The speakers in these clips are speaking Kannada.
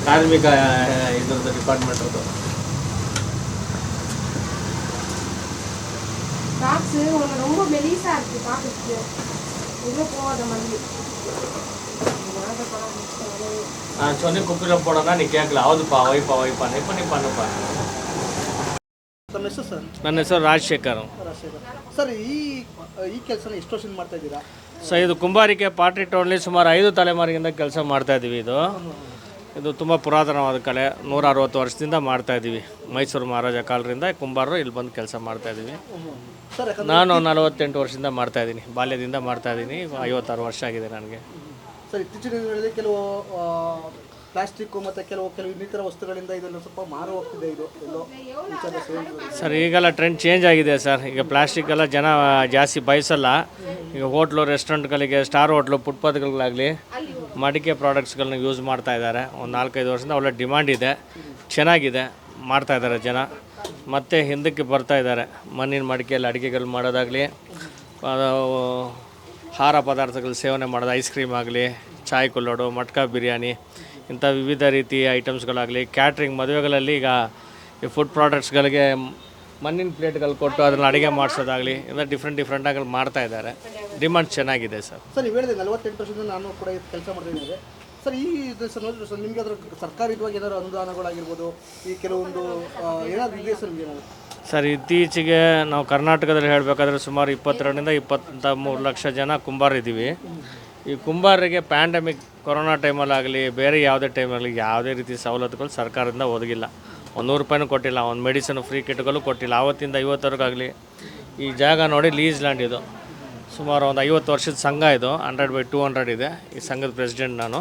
ಕಾರ್ಮಿಕ ಇದ್ರದ್ದು ಡಿಪಾರ್ಟ್ಮೆಂಟ್ರದ್ದು. பாக்ஸ் ஒன்று ரொம்ப மெலிசாக இருக்குது பார்க்கறதுக்கு, உள்ளே போகாத மாதிரி. நான் சொன்னி குப்பியில் போடனா நீ கேட்கல, ಹೌದುಪಾ ವೈಪಾ ನೀ பண்ணுப்பா. ತಮ್ಮ ಹೆಸರು ಸರ್? ನನ್ನ ಹೆಸರು ರಾಜಶೇಖರ್. ಸರ್, ಈ ಕೆಲಸನ ಎಷ್ಟು ವರ್ಷದಿಂದ ಮಾಡ್ತಾ ಇದ್ದೀರಾ? ಸೊ ಇದು ಕುಂಬಾರಿಕೆ ಪಾಟ್ರಿ ಟೌನಲ್ಲಿ ಸುಮಾರು 5 ತಲೆಮಾರಿನಿಂದ ಕೆಲಸ ಮಾಡ್ತಾಯಿದ್ದೀವಿ. ಇದು ತುಂಬ ಪುರಾತನವಾದ ಕಲೆ, 160 ವರ್ಷದಿಂದ ಮಾಡ್ತಾಯಿದ್ದೀವಿ. ಮೈಸೂರು ಮಹಾರಾಜ ಕಾಲರಿಂದ ಕುಂಬಾರರು ಇಲ್ಲಿ ಬಂದು ಕೆಲಸ ಮಾಡ್ತಾಯಿದ್ದೀವಿ. ನಾನು 48 ವರ್ಷದಿಂದ ಮಾಡ್ತಾಯಿದ್ದೀನಿ, ಬಾಲ್ಯದಿಂದ ಮಾಡ್ತಾಯಿದ್ದೀನಿ. 56 ವರ್ಷ ಆಗಿದೆ ನನಗೆ. ಸರ್, ಇತ್ತೀಚಿನ ದಿನಗಳಲ್ಲಿ ಕೆಲವು ಪ್ಲಾಸ್ಟಿಕ್ಕು ಮತ್ತು ಕೆಲವು ಇನ್ನಿತರ ವಸ್ತುಗಳಿಂದ ಇದೆಲ್ಲ ಸ್ವಲ್ಪ ಮಾರು ಹೋಗ್ತಿದೆ. ಇದು ಎಲ್ಲೋ ಸರ್ ಈಗೆಲ್ಲ ಟ್ರೆಂಡ್ ಚೇಂಜ್ ಆಗಿದೆ ಸರ್. ಈಗ ಪ್ಲಾಸ್ಟಿಕ್ಕೆಲ್ಲ ಜನ ಜಾಸ್ತಿ ಬಯಸಲ್ಲ. ಈಗ ಹೋಟ್ಲು, ರೆಸ್ಟೋರೆಂಟ್ಗಳಿಗೆ, ಸ್ಟಾರ್ ಹೋಟ್ಲು, ಫುಟ್ಪಾತ್ಗಳಾಗಲಿ ಮಡಿಕೆ ಪ್ರಾಡಕ್ಟ್ಸ್ಗಳನ್ನ ಯೂಸ್ ಮಾಡ್ತಾ ಇದ್ದಾರೆ. ಒಂದು 4-5 ವರ್ಷದಿಂದ ಒಳ್ಳೆ ಡಿಮಾಂಡ್ ಇದೆ, ಚೆನ್ನಾಗಿದೆ, ಮಾಡ್ತಾಯಿದ್ದಾರೆ ಜನ. ಮತ್ತು ಹಿಂದಕ್ಕೆ ಬರ್ತಾ ಇದ್ದಾರೆ. ಮಣ್ಣಿನ ಮಡಿಕೆಯಲ್ಲಿ ಅಡುಗೆಗಳು ಮಾಡೋದಾಗಲಿ, ಆಹಾರ ಪದಾರ್ಥಗಳು ಸೇವನೆ ಮಾಡೋದು, ಐಸ್ ಕ್ರೀಮ್ ಆಗಲಿ, ಚಾಯ್ ಕುಲ್ಲೋಡು, ಮಟ್ಕಾ ಬಿರಿಯಾನಿ, ಇಂಥ ವಿವಿಧ ರೀತಿಯ ಐಟಮ್ಸ್ಗಳಾಗಲಿ, ಕ್ಯಾಟ್ರಿಂಗ್ ಮದುವೆಗಳಲ್ಲಿ ಈಗ ಈ ಫುಡ್ ಪ್ರಾಡಕ್ಟ್ಸ್ಗಳಿಗೆ ಮಣ್ಣಿನ ಪ್ಲೇಟ್ಗಳು ಕೊಟ್ಟು ಅದನ್ನು ಅಡುಗೆ ಮಾಡಿಸೋದಾಗಲಿ, ಇಂಥ ಡಿಫ್ರೆಂಟಾಗಿ ಮಾಡ್ತಾ ಇದ್ದಾರೆ. ಡಿಮಾಂಡ್ ಚೆನ್ನಾಗಿದೆ ಸರ್. ಸರ್, ನೀವು ಹೇಳಿದೆ 48 ವರ್ಷದಿಂದ ನಾನು ಕೂಡ ಕೆಲಸ ಮಾಡ್ತಿದ್ದೇನೆ. ಸರ್, ಈ ನೋಡಿದ್ರೆ ಸರ್ ನಿಮಗೆ ಅದರ ಸರ್ಕಾರವಾಗಿ ಏನಾದರೂ ಅನುದಾನಗಳಾಗಿರ್ಬೋದು, ಈ ಕೆಲವೊಂದು ಏನಾದರೂ ಇದೆ ಸರ್ ನಿಮಗೆ? ಸರ್, ಇತ್ತೀಚೆಗೆ ನಾವು ಕರ್ನಾಟಕದಲ್ಲಿ ಹೇಳಬೇಕಾದ್ರೆ ಸುಮಾರು 22 ರಿಂದ 23 ಲಕ್ಷ ಜನ ಕುಂಬಾರಿದ್ದೀವಿ. ಈ ಕುಂಬಾರರಿಗೆ ಪ್ಯಾಂಡಮಿಕ್ ಕೊರೋನಾ ಟೈಮಲ್ಲಾಗಲಿ ಬೇರೆ ಯಾವುದೇ ಟೈಮಲ್ಲಿ ಯಾವುದೇ ರೀತಿ ಸವಲತ್ತುಗಳು ಸರ್ಕಾರದಿಂದ ಒದಗಿಲ್ಲ. 100 ರೂಪಾಯಿನೂ ಕೊಟ್ಟಿಲ್ಲ, ಒಂದು ಮೆಡಿಸಿನ್ ಫ್ರೀ ಕಿಟ್ಗಳು ಕೊಟ್ಟಿಲ್ಲ. ಆವತ್ತಿಂದ ಇವತ್ತವರೆಗಾಗಲಿ ಈ ಜಾಗ ನೋಡಿ ಲೀಸ್ ಲ್ಯಾಂಡ್ ಇದು. ಸುಮಾರು ಒಂದು 50 ವರ್ಷದ ಸಂಘ ಇದು, 100/200 ಇದೆ. ಈ ಸಂಘದ ಪ್ರೆಸಿಡೆಂಟ್ ನಾನು.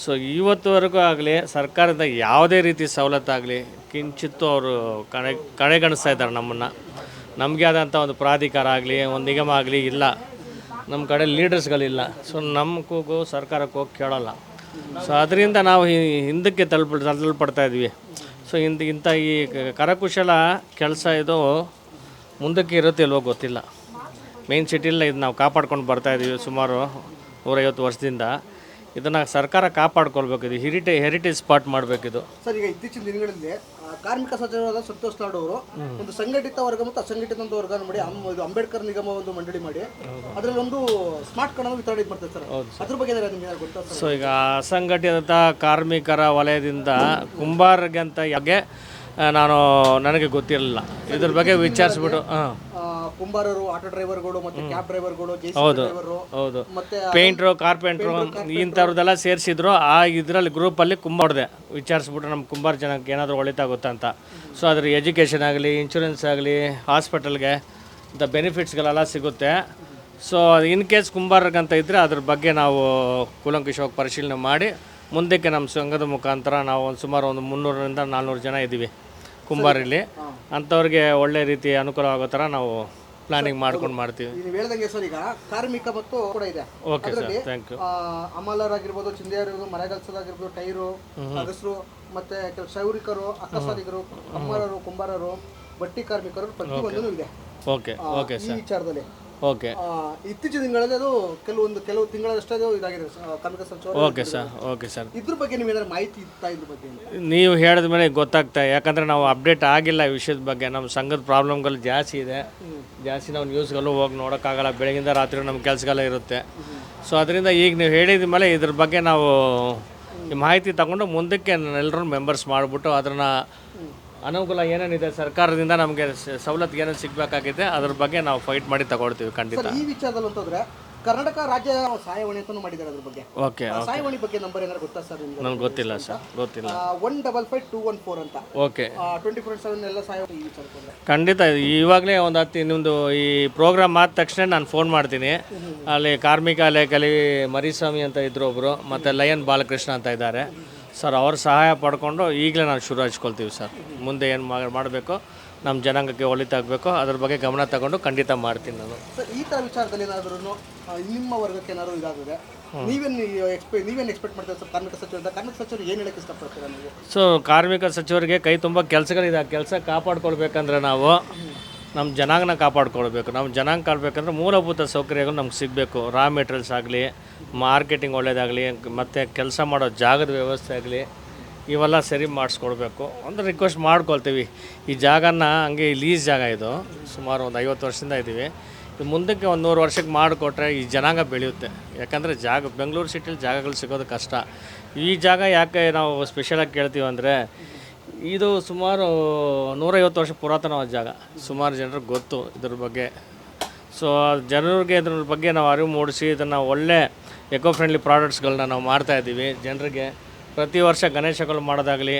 ಸೊ ಇವತ್ತುವರೆಗೂ ಆಗಲಿ ಸರ್ಕಾರದಿಂದ ಯಾವುದೇ ರೀತಿ ಸವಲತ್ತಾಗಲಿ ಕಿಂಚಿತ್ತು ಅವರು ಕಡೆಗಣಿಸ್ತಾ ಇದ್ದಾರೆ ನಮ್ಮನ್ನು. ನಮಗೆ ಆದಂಥ ಒಂದು ಪ್ರಾಧಿಕಾರ ಆಗಲಿ, ಒಂದು ನಿಗಮ ಆಗಲಿ ಇಲ್ಲ. ನಮ್ಮ ಕಡೆ ಲೀಡರ್ಸ್ಗಳಿಲ್ಲ. ಸೊ ನಮ್ಮ ಕೂಗು ಸರ್ಕಾರಕ್ಕೆ ಹೋಗಿ ಕೇಳೋಲ್ಲ. ಸೊ ಅದರಿಂದ ನಾವು ಹಿಂದಕ್ಕೆ ತಳ್ಳಲ್ಪಡ್ತಾ ಇದ್ವಿ. ಸೊ ಇಂಥ ಈ ಕರಕುಶಲ ಕೆಲಸ ಇದು ಮುಂದಕ್ಕೆ ಇರುತ್ತಿಲ್ವೋ ಗೊತ್ತಿಲ್ಲ. ಮೇನ್ ಸಿಟಿಲ್ಲ ಇದು ನಾವು ಕಾಪಾಡ್ಕೊಂಡು ಬರ್ತಾಯಿದ್ದೀವಿ ಸುಮಾರು 150 ವರ್ಷದಿಂದ. ಇದನ್ನು ಸರ್ಕಾರ ಕಾಪಾಡ್ಕೊಳ್ಬೇಕು. ಇದು ಹೆರಿಟೇಜ್ ಸ್ಪಾಟ್ ಮಾಡಬೇಕಿದು. ಸರ್, ಈಗ ಇತ್ತೀಚಿನ ದಿನಗಳಲ್ಲಿ ಕಾರ್ಮಿಕ ಸಚಿವರಾದ ಸಂತೋಷ್ ಲಾಡ್ ಅವರು ಒಂದು ಸಂಘಟಿತ ವರ್ಗ ಮತ್ತು ಅಸಂಘಟಿತ ವರ್ಗ ಮಾಡಿ ಅಂಬೇಡ್ಕರ್ ನಿಗಮ ಒಂದು ಮಂಡಳಿ ಮಾಡಿ ಅದರಲ್ಲಿ ಒಂದು ಸ್ಮಾರ್ಟ್ ಕಾರ್ಡ್ ವಿತರಣೆ ಮಾಡ್ತಾರೆ ಸರ್. ಅದ್ರ ಬಗ್ಗೆ ನಿಮಗೆ ಗೊತ್ತಾ? ಸೊ ಈಗ ಅಸಂಘಟಿತ ಕಾರ್ಮಿಕರ ವಲಯದಿಂದ ಕುಂಬಾರ್ಗೆ ಅಂತ ಯಾಕೆ ನನಗೆ ಗೊತ್ತಿರಲಿಲ್ಲ. ಇದ್ರ ಬಗ್ಗೆ ವಿಚಾರಿಸ್ಬಿಟ್ಟು ಕುಂಬಾರರು, ಆಟೋ ಡ್ರೈವರ್ಗಳು ಮತ್ತು ಕ್ಯಾಬ್ ಡ್ರೈವರ್ಗಳು, ಹೌದು, ಮತ್ತೆ ಪೇಂಟ್ರು, ಕಾರ್ಪೆಂಟ್ರು ಇಂಥವ್ರದ್ದೆಲ್ಲ ಸೇರಿಸಿದ್ರು. ಆ ಇದರಲ್ಲಿ ಗ್ರೂಪಲ್ಲಿ ಕುಂಬಾರ್ದೆ ವಿಚಾರಿಸ್ಬಿಟ್ಟು ನಮ್ಮ ಕುಂಬಾರ ಜನಕ್ಕೆ ಏನಾದರೂ ಒಳಿತಾಗುತ್ತಾ ಅಂತ. ಸೊ ಅದ್ರ ಎಜುಕೇಷನ್ ಆಗಲಿ, ಇನ್ಶೂರೆನ್ಸ್ ಆಗಲಿ, ಹಾಸ್ಪಿಟಲ್ಗೆ ಇಂಥ ಬೆನಿಫಿಟ್ಸ್ಗಳೆಲ್ಲ ಸಿಗುತ್ತೆ. ಸೊ ಇನ್ ಕೇಸ್ ಕುಂಬಾರಗಂತ ಇದ್ದರೆ ಅದ್ರ ಬಗ್ಗೆ ನಾವು ಕೂಲಂಕಷವಾಗಿ ಪರಿಶೀಲನೆ ಮಾಡಿ ಮುಂದಕ್ಕೆ ನಮ್ಮ ಸಂಘದ ಮುಖಾಂತರ ನಾವು ಒಂದು ಸುಮಾರು ಒಂದು 300 ರಿಂದ 400 ಜನ ಇದ್ದೀವಿ ಕುಂಬಾರಲ್ಲಿ. ಅಂಥವ್ರಿಗೆ ಒಳ್ಳೆ ರೀತಿ ಅನುಕೂಲ ಆಗೋ ಥರ ನಾವು ಪ್ಲಾನಿಂಗ್ ಮಾಡ್ಕೊಂಡು ಮಾಡ್ತೀವಿ. ನೀವು ಹೇಳ್ದಂಗೆ ಸರ್, ಈಗ ಕಾರ್ಮಿಕ ಮತ್ತು ಕೂಡ ಇದೆ. Okay sir, thank you. ಅಮಲರಾಗಿರ್ಬೋದು, ಚಿಂದಿಯಾರಿರ್ಬೋದು, ಮರಗಲ್ಸದಾಗಿರ್ಬೋದು, ಟೈರು, ಅಗಸರು, ಮತ್ತೆ ಕೆಲವು ಕ್ಷೌರಿಕರು, ಅಕ್ಕಸಾಲಿಗರು, ಅಮ್ಮರರು, ಕುಂಬಾರರು, ಬಟ್ಟಿ ಕಾರ್ಮಿಕರು ಪ್ರತಿಯೊಂದೂ ಇದೆ. ಓಕೆ ಓಕೆ ಸರ್, ಈ ವಿಚಾರದಲ್ಲಿ ಓಕೆ. ಇತ್ತೀಚಿನ ದಿನಗಳಲ್ಲಿ ಅದು ಕೆಲವು ತಿಂಗಳಷ್ಟೇ ಇದಾಗಿದೆ ಕಾರ್ಮಿಕ ಸಚಿವರು. Okay sir, okay sir. ಇದ್ರ ಬಗ್ಗೆ ನೀವು ಏನಾದ್ರು ಮಾಹಿತಿ ಇತ್ತಾ? ಇದ್ರ ಬಗ್ಗೆ ನೀವು ಹೇಳಿದ ಮೇಲೆ ಗೊತ್ತಾಗ್ತಾ, ಯಾಕಂದರೆ ನಾವು ಅಪ್ಡೇಟ್ ಆಗಿಲ್ಲ ಈ ವಿಷಯದ ಬಗ್ಗೆ. ನಮ್ಮ ಸಂಘದ ಪ್ರಾಬ್ಲಮ್ಗಳು ಜಾಸ್ತಿ ಇದೆ. ನಾವು ನ್ಯೂಸ್ಗಳು ಹೋಗಿ ನೋಡೋಕ್ಕಾಗಲ್ಲ. ಬೆಳಗಿಂದ ರಾತ್ರಿ ನಮ್ಮ ಕೆಲಸಗಳ ಇರುತ್ತೆ. ಸೊ ಅದರಿಂದ ಈಗ ನೀವು ಹೇಳಿದ ಮೇಲೆ ಇದ್ರ ಬಗ್ಗೆ ನಾವು ಈ ಮಾಹಿತಿ ತಗೊಂಡು ಮುಂದಕ್ಕೆ ಎಲ್ಲರೂ ಮೆಂಬರ್ಸ್ ಮಾಡಿಬಿಟ್ಟು ಅದನ್ನು ಅನುಕೂಲ ಏನೇನಿದೆ ಸರ್ಕಾರದಿಂದ ನಮಗೆ ಸವಲತ್ತು ಏನೇನು ಸಿಗಬೇಕಾಗಿದೆ ಅದ್ರ ಬಗ್ಗೆ ನಾವು ಫೈಟ್ ಮಾಡಿ ತಗೊಳ್ತೀವಿ ಖಂಡಿತ. ಈ ವಿಚಾರದಲ್ಲಿ ಅಂತಂದ್ರೆ ಕರ್ನಾಟಕ ರಾಜ್ಯ ಸಹಾಯವಾಣಿ ಅಂತ ಮಾಡಿದ್ದಾರೆ. ಅದ್ರ ಬಗ್ಗೆ ಓಕೆ, ಸಹಾಯವಾಣಿ ಬಗ್ಗೆ ನಂಬರ್ ಏನಾದ್ರು ಗೊತ್ತಾ ಸರ್ ನಿಮಗೆ? ನನಗೆ ಗೊತ್ತಿಲ್ಲ ಸರ್, ಗೊತ್ತಿಲ್ಲ. 155214 ಅಂತ. ಓಕೆ, 24/7 ಎಲ್ಲ ಸಹಾಯವಾಣಿ ಈ ವಿಚಾರಕ್ಕೆ ಖಂಡಿತ. ಇವಾಗಲೇ ಒಂದು 10 ನಿಮ್ಮದು ಈ ಪ್ರೋಗ್ರಾಮ್ ಆದ ತಕ್ಷಣ ನಾನು ಫೋನ್ ಮಾಡ್ತೀನಿ. ಅಲ್ಲಿ ಕಾರ್ಮಿಕ ಇಲಾಖೆಯಲ್ಲಿ ಮರಿಸ್ವಾಮಿ ಅಂತ ಇದ್ರು ಒಬ್ಬರು, ಮತ್ತು ಲಯನ್ ಬಾಲಕೃಷ್ಣ ಅಂತ ಇದ್ದಾರೆ ಸರ್. ಅವ್ರ ಸಹಾಯ ಪಡ್ಕೊಂಡು ಈಗಲೇ ನಾನು ಶುರು ಹಚ್ಕೊಳ್ತೀವಿ ಸರ್. ಮುಂದೆ ಏನು ಮಾಡಬೇಕು, ನಮ್ಮ ಜನಾಂಗಕ್ಕೆ ಒಳಿತಾಗಬೇಕು, ಅದ್ರ ಬಗ್ಗೆ ಗಮನ ತಗೊಂಡು ಖಂಡಿತ ಮಾಡ್ತೀನಿ ನಾನು. ಸರ್, ಈ ಥರ ವಿಚಾರದಲ್ಲಿ ಏನಾದರೂ ನಿಮ್ಮ ವರ್ಗಕ್ಕೆ ಏನಾದರೂ ಇದಾಗಿದೆ, ನೀವೇನು ಎಕ್ಸ್ಪೆಕ್ಟ್ ಮಾಡ್ತೀರಾ ಸರ್ ಕಾರ್ಮಿಕ ಸಚಿವರಿಂದ? ಕಾರ್ಮಿಕ ಸಚಿವರು ಏನು ಹೇಳಕ್ಕೆ ಇಷ್ಟಪಡ್ತೀರಾ ನೀವು? ಸೊ ಕಾರ್ಮಿಕ ಸಚಿವರಿಗೆ ಕೈ ತುಂಬ ಕೆಲಸಗಳಿದೆ. ಆ ಕೆಲಸ ಕಾಪಾಡ್ಕೊಳ್ಬೇಕಂದ್ರೆ ನಾವು ನಮ್ಮ ಜನಾಂಗನ ಕಾಪಾಡ್ಕೊಳ್ಬೇಕು. ನಮ್ಮ ಜನಾಂಗ ಕಾಪಾಡಬೇಕಂದ್ರೆ ಮೂಲಭೂತ ಸೌಕರ್ಯಗಳು ನಮ್ಗೆ ಸಿಗಬೇಕು. ರಾ ಮೆಟೀರಿಯಲ್ಸ್ ಆಗಲಿ, ಮಾರ್ಕೆಟಿಂಗ್ ಒಳ್ಳೆಯದಾಗಲಿ, ಮತ್ತು ಕೆಲಸ ಮಾಡೋ ಜಾಗದ ವ್ಯವಸ್ಥೆ ಆಗಲಿ, ಇವೆಲ್ಲ ಸರಿ ಮಾಡಿಸ್ಕೊಡ್ಬೇಕು ಒಂದು ರಿಕ್ವೆಸ್ಟ್ ಮಾಡ್ಕೊಳ್ತೀವಿ. ಈ ಜಾಗನ ಹಂಗೆ ಲೀಸ್ ಜಾಗ ಇದು, ಸುಮಾರು ಒಂದು 50 ವರ್ಷದಿಂದ ಇದ್ದೀವಿ. ಇದು ಮುಂದಕ್ಕೆ ಒಂದು 100 ವರ್ಷಕ್ಕೆ ಮಾಡಿಕೊಟ್ರೆ ಈ ಜನಾಂಗ ಬೆಳೆಯುತ್ತೆ. ಯಾಕಂದರೆ ಬೆಂಗಳೂರು ಸಿಟಿಲಿ ಜಾಗಗಳು ಸಿಗೋದು ಕಷ್ಟ. ಈ ಜಾಗ ಯಾಕೆ ನಾವು ಸ್ಪೆಷಲಾಗಿ ಕೇಳ್ತೀವಿ ಅಂದರೆ, ಇದು ಸುಮಾರು 150 ವರ್ಷ ಪುರಾತನವಾದ ಜಾಗ. ಸುಮಾರು ಜನರಿಗೆ ಗೊತ್ತು ಇದ್ರ ಬಗ್ಗೆ. ಸೊ ಜನರಿಗೆ ಇದ್ರ ಬಗ್ಗೆ ನಾವು ಅರಿವು ಮೂಡಿಸಿ ಇದನ್ನು ಒಳ್ಳೆ ಎಕೋ ಫ್ರೆಂಡ್ಲಿ ಪ್ರಾಡಕ್ಟ್ಸ್ಗಳನ್ನ ನಾವು ಮಾಡ್ತಾಯಿದ್ದೀವಿ ಜನರಿಗೆ. ಪ್ರತಿ ವರ್ಷ ಗಣೇಶಗಳು ಮಾಡೋದಾಗಲಿ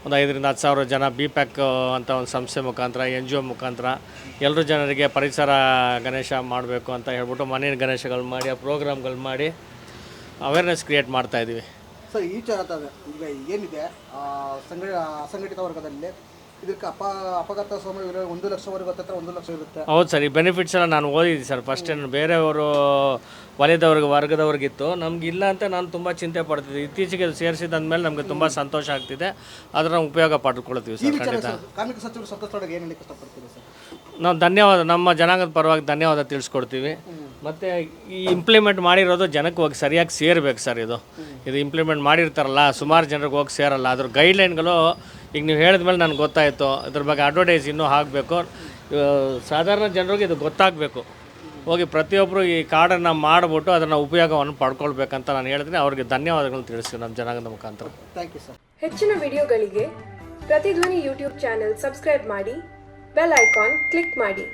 ಒಂದು 5,000 10,000 ಜನ BPAC ಅಂತ ಒಂದು ಸಂಸ್ಥೆ ಮುಖಾಂತರ, NGO ಮುಖಾಂತರ ಎಲ್ಲರೂ ಜನರಿಗೆ ಪರಿಸರ ಗಣೇಶ ಮಾಡಬೇಕು ಅಂತ ಹೇಳ್ಬಿಟ್ಟು ಮನೆ ಗಣೇಶಗಳು ಮಾಡಿ, ಆ ಪ್ರೋಗ್ರಾಮ್ಗಳು ಮಾಡಿ ಅವೇರ್ನೆಸ್ ಕ್ರಿಯೇಟ್ ಮಾಡ್ತಾಯಿದ್ದೀವಿ. ಸರ್ ಈ ಈಗ ಏನಿದೆ ಅಸಂಘಟಿತ ವರ್ಗದಲ್ಲಿ ಇದಕ್ಕೆ ಅಪಘಾತ ಸಮಯ 1 ಲಕ್ಷವರೆಗೂ ಹತ್ತಿರ 1 ಲಕ್ಷ ಇರುತ್ತೆ. ಹೌದು ಸರ್, ಈ ಬೆನಿಫಿಟ್ಸ್ ಎಲ್ಲ ನಾನು ಓದಿದ್ದೀನಿ ಸರ್. ಫಸ್ಟ್ ಏನು ಬೇರೆಯವರು ವರ್ಗದವ್ರಿಗಿತ್ತು, ನಮಗಿಲ್ಲ ಅಂತ ನಾನು ತುಂಬ ಚಿಂತೆ ಪಡ್ತಿದ್ದೆ. ಇತ್ತೀಚೆಗೆ ಸೇರಿಸಿದಂದಮೇಲೆ ನಮಗೆ ತುಂಬ ಸಂತೋಷ ಆಗ್ತಿದೆ. ಅದರ ಉಪಯೋಗ ಪಡ್ಕೊಳ್ತೀವಿ ಸರ್. ಖಂಡಿತ ಕಾರ್ಮಿಕ ಸಚಿವರು ಸಂತೋಷ್ ಲಾಡ್ ಏನು ಹೇಳಕ್ಕೆ ಇಷ್ಟಪಡ್ತೀವಿ ಸರ್? ನಾವು ಧನ್ಯವಾದ, ನಮ್ಮ ಜನಾಂಗದ ಪರವಾಗಿ ಧನ್ಯವಾದ ತಿಳಿಸ್ಕೊಡ್ತೀವಿ. ಮತ್ತು ಈ ಇಂಪ್ಲಿಮೆಂಟ್ ಮಾಡಿರೋದು ಜನಕ್ಕೆ ಹೋಗಿ ಸರಿಯಾಗಿ ಸೇರಬೇಕು ಸರ್. ಇದು ಇಂಪ್ಲಿಮೆಂಟ್ ಮಾಡಿರ್ತಾರಲ್ಲ, ಸುಮಾರು ಜನರಿಗೆ ಹೋಗಿ ಸೇರಲ್ಲ. ಅದ್ರ ಗೈಡ್ಲೈನ್ಗಳು ಈಗ ನೀವು ಹೇಳಿದ್ಮೇಲೆ ನನಗೆ ಗೊತ್ತಾಯಿತು. ಇದ್ರ ಬಗ್ಗೆ ಅಡ್ವರ್ಟೈಸ್ ಇನ್ನೂ ಆಗಬೇಕು. ಸಾಧಾರಣ ಜನರಿಗೆ ಇದು ಗೊತ್ತಾಗಬೇಕು. ಹೋಗಿ ಪ್ರತಿಯೊಬ್ಬರು ಈ ಕಾರ್ಡನ್ನು ಮಾಡಿಬಿಟ್ಟು ಅದನ್ನು ಉಪಯೋಗವನ್ನು ಪಡ್ಕೊಳ್ಬೇಕಂತ ನಾನು ಹೇಳ್ತೀನಿ. ಅವ್ರಿಗೆ ಧನ್ಯವಾದಗಳನ್ನು ತಿಳಿಸ್ತೀವಿ ನಮ್ಮ ಜನಾಂಗದ ಮುಖಾಂತರ. Thank you sir. ಹೆಚ್ಚಿನ ವಿಡಿಯೋಗಳಿಗೆ ಪ್ರತಿಧ್ವನಿ ಯೂಟ್ಯೂಬ್ ಚಾನೆಲ್ ಸಬ್ಸ್ಕ್ರೈಬ್ ಮಾಡಿ, ಬೆಲ್ ಐಕಾನ್ ಕ್ಲಿಕ್ ಮಾಡಿ.